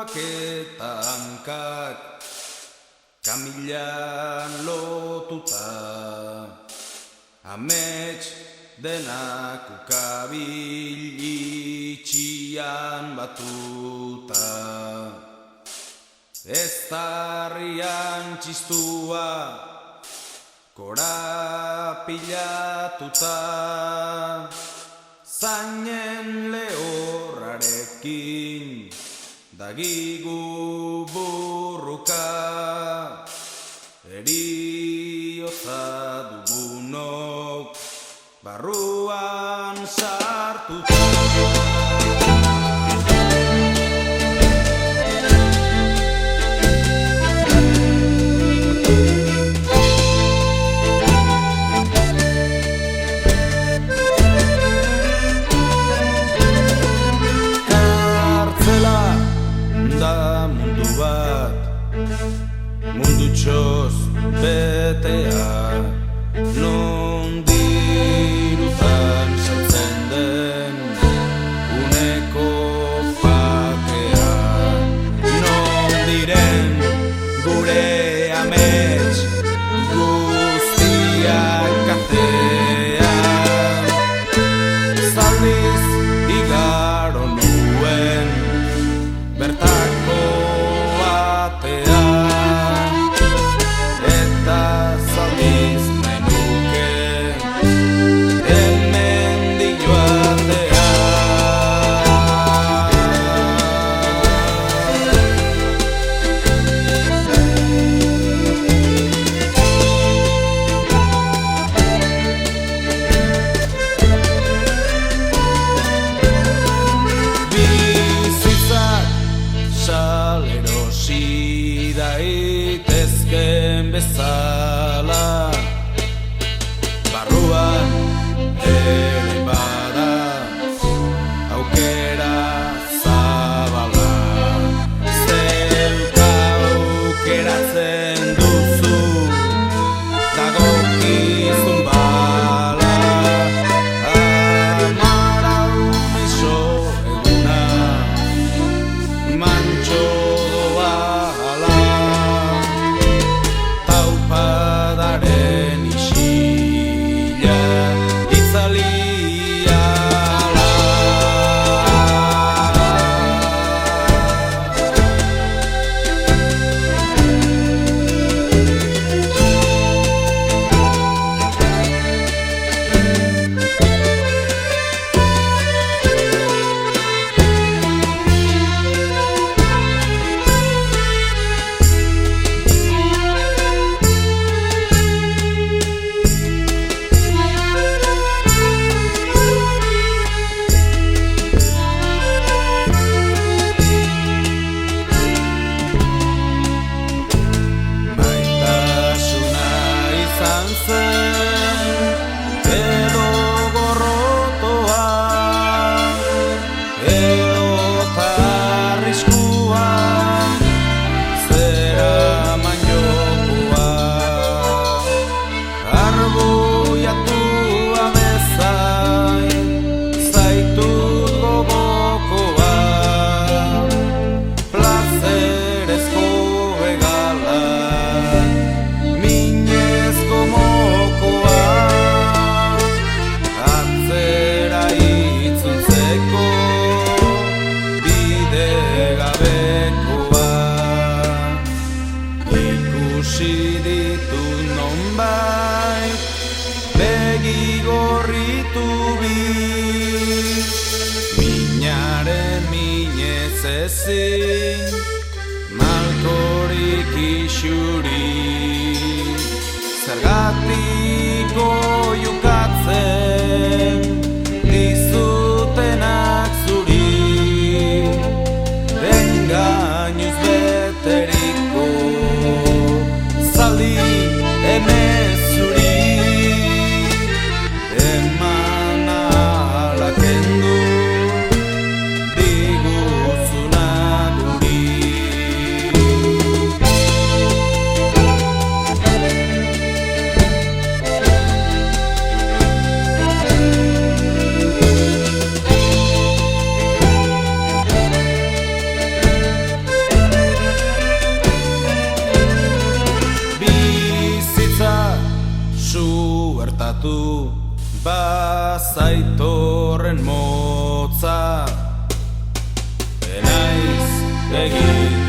eskuak eta hankak kamilan lotuta, amets denak ukabil itxian batuta, eztarrian txistua korapilatuta, zainen lehorrarekin dagigu burruka, eriotza dugunok barruan sartuta. Mundutxoz betea, non dirutan saltzen den uneko pakea, non diren gure amets guztiak katean, zaldiz igaro nuen bertako batean. Daitezken bezala, barruan ere bada aukera zabala, zeuka aukeratzen duzu dagokizun bala, amarau meso eguna mantxo edo gorrotoa, edo tarriskua, zera manjokoa, arbuiatua bezain zaitut gogokoa, plazerezko begala, minezko mokoa, atzera itzultzeko bidegabekoa, ikusi ditut nonbait begi gorritu bi, minaren minez ezin malkorik isuri, zergatik oiukatzen dizutenak zuri, engainuz beteriko zaldi emezuri, eman ala kendu diguzuna guri. zaitorren motza, enaiz egin